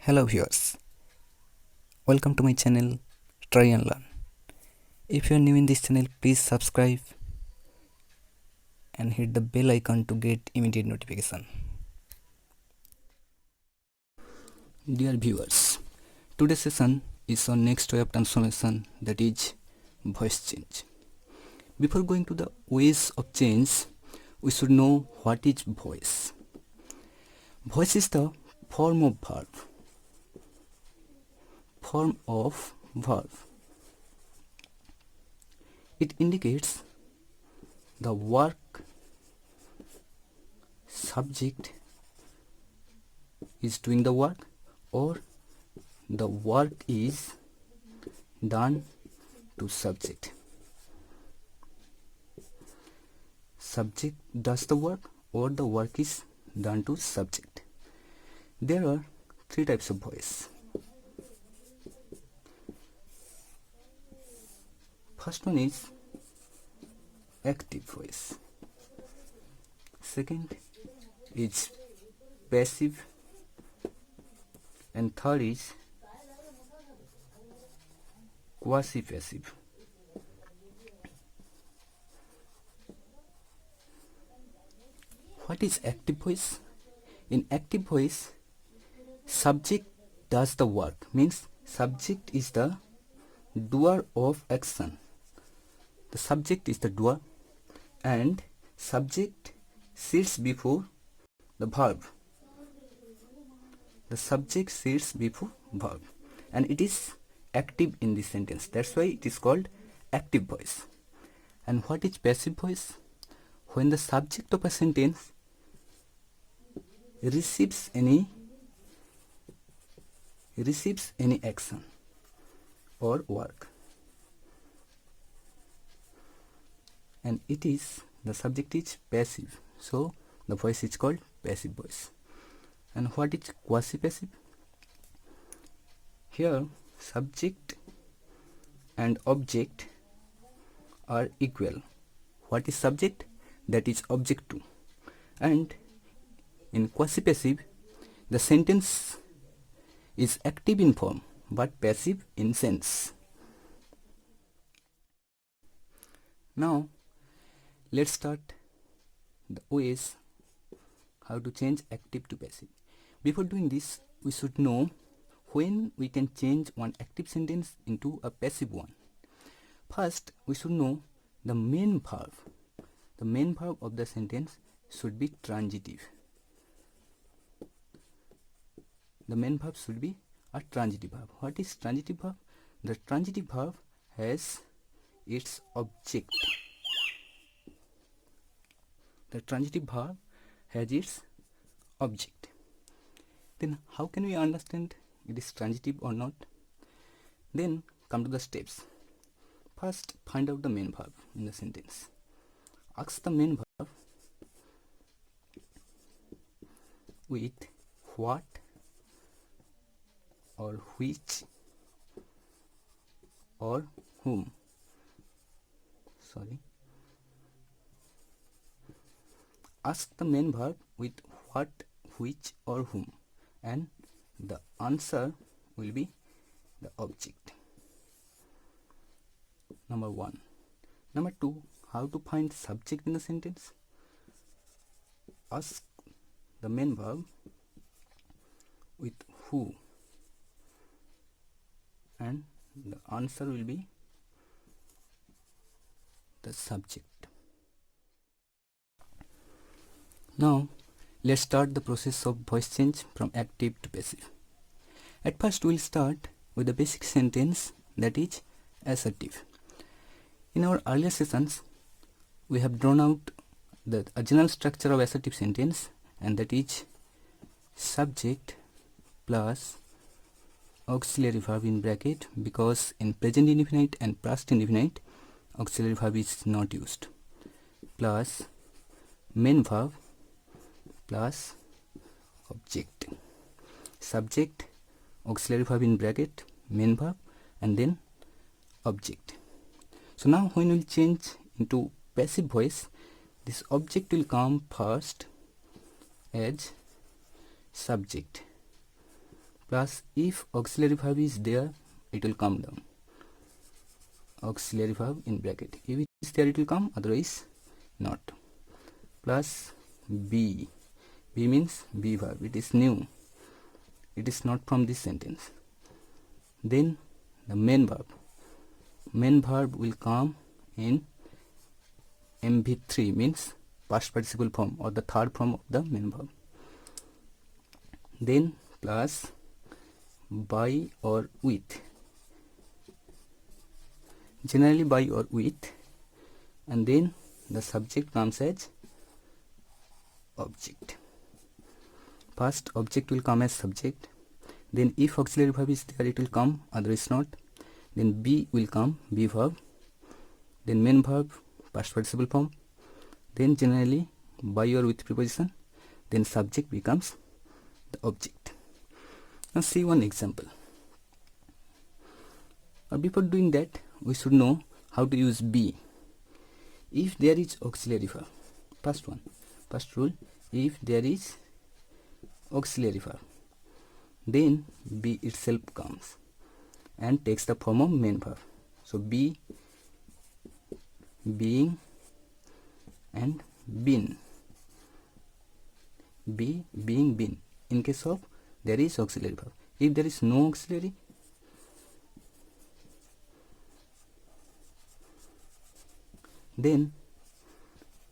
Hello viewers, welcome to my channel Try and Learn. If you are new in this channel, please subscribe and hit the bell icon to get immediate notification. Dear viewers, today's session is on next way of transformation, that is voice change. Before going to the ways of change, we should know what is voice. Voice is the form of verb. It indicates the work subject is doing the work or the work is done to subject. Subject does the work or the work is done to subject. There are three types of voice. First one is active voice. Second is passive, and third is quasi-passive. What is active voice? In active voice, subject does the work, means subject is the doer of action. The subject is the doer and subject sits before the verb. The subject sits before verb and it is active in this sentence. That's why it is called active voice. And what is passive voice? When the subject of a sentence receives any action or work, and the subject is passive, so the voice is called passive voice. And what is quasi-passive? Here subject and object are equal. What is subject? That is object too. And in quasi-passive, the sentence is active in form but passive in sense. Now let's start the ways how to change active to passive. Before doing this, we should know when we can change one active sentence into a passive one. First, we should know the main verb. The main verb of the sentence should be transitive. The main verb should be a transitive verb. What is transitive verb? The transitive verb has its object. The transitive verb has its object. Then how can we understand it is transitive or not? Then come to the steps. First, find out the main verb in the sentence. Ask the main verb with what or which or whom. Ask the main verb with what, which or whom, and the answer will be the object. Number 1. Number 2, how to find subject in the sentence? Ask the main verb with who, and the answer will be the subject. Now let's start the process of voice change from active to passive. At first we'll start with the basic sentence, that is assertive. In our earlier sessions we have drawn out the general structure of assertive sentence, and that is subject plus auxiliary verb in bracket, because in present indefinite and past indefinite auxiliary verb is not used, plus main verb plus object. Subject, auxiliary verb in bracket, main verb, and then object. So now when we change into passive voice, this object will come first as subject plus if auxiliary verb is there, it will come down. Auxiliary verb in bracket. If it is there, it will come, otherwise not. Plus be. Be means be verb. It is new. It is not from this sentence. Then the main verb. Main verb will come in MV3, means past participle form or the third form of the main verb. Then plus by or with. Generally by or with, and then the subject comes as object. First object will come as subject, then if auxiliary verb is there, it will come, otherwise not. Then be will come, be verb, then main verb, past participle form, then generally by or with preposition, then subject becomes the object. Now see one example. Before doing that, we should know how to use be. If there is auxiliary verb, first rule, if there is auxiliary verb, then be itself comes and takes the form of main verb. So be, being, and been. Be, being, been, in case of there is auxiliary verb. If there is no auxiliary, then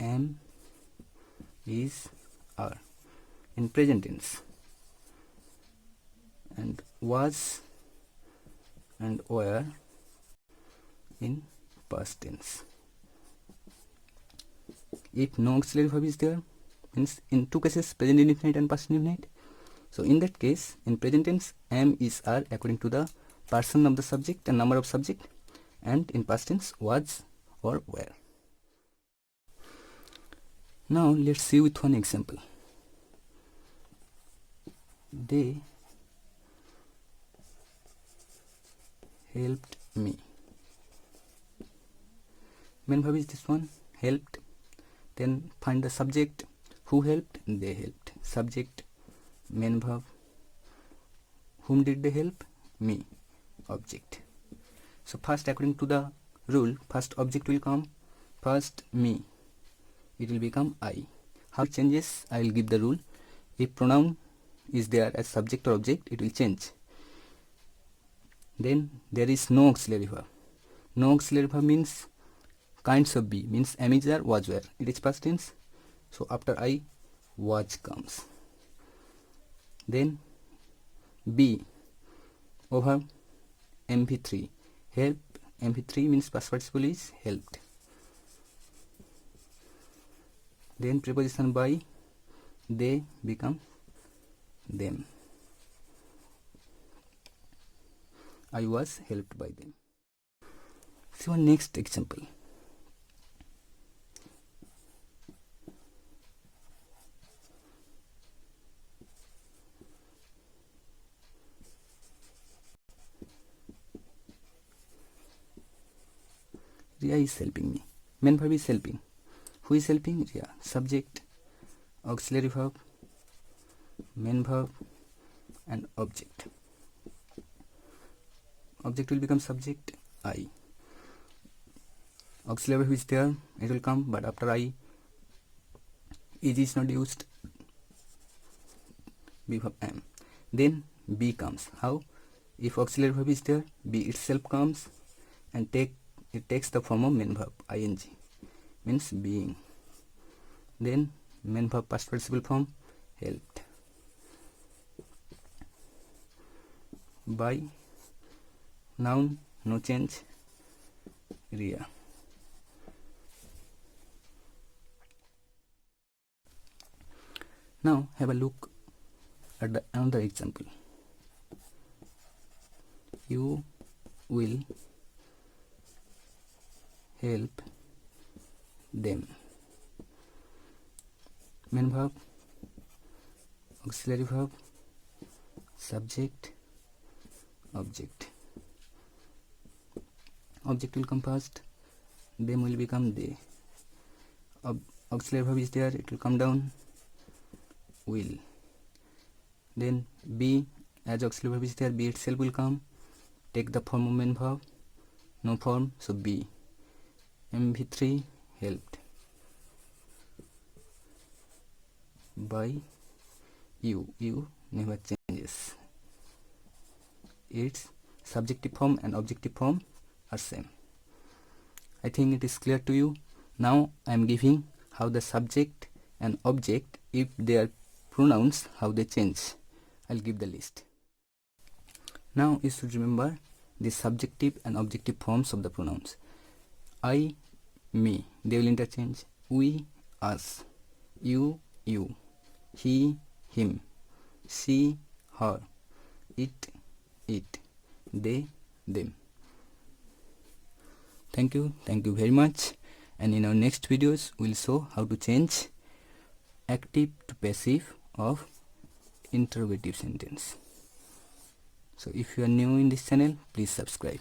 am, is, are in present tense, and was and were in past tense. If no auxiliary verb is there, means in two cases, present indefinite and past indefinite. So in that case, in present tense, am, is, are according to the person of the subject and number of subject, and in past tense, was or were. Now let's see with one example. They helped me. Main verb is this one, helped. Then find the subject. Who helped? They helped. Subject, main verb. Whom did they help? Me. Object. So first, according to the rule, first object will come, first me. It will become I. How it changes, I will give the rule. If pronoun is there as subject or object, it will change. Then there is no auxiliary verb. No auxiliary verb means kinds of be, means am, is, are, was, were. It is past tense. So after I, was comes. Then be over MV3. Help, MV3 means past participle is helped. Then preposition by, they become them. I was helped by them. See one next example. Ria is helping me. Main verb is helping. Who is helping? Ria. Subject, auxiliary verb, main verb, and object. Object will become subject, I. Auxiliary verb is there, it will come, but after I, is not used, be verb am. Then be comes. How? If auxiliary verb is there, be itself comes and it takes the form of main verb, ing, means being. Then main verb past participle form, helped. By, noun, no change, Ria. Now have a look at another example. You will help them. Main verb, auxiliary verb, subject, object. Object will come first, them will become they. Auxiliary verb is there, it will come down, will. Then be as auxiliary verb is there, be itself will come, take the form of main verb, no form, so be. MV3 helped by you never changes. Its subjective form and objective form are same. I think it is clear to you. Now I am giving how the subject and object, if they are pronouns, how they change. I'll give the list. Now you should remember the subjective and objective forms of the pronouns. I, me, they will interchange. We, us. You, he, him. She, her. It, they, them. Thank you very much, and in our next videos we'll show how to change active to passive of interrogative sentence. So if you are new in this channel, please subscribe.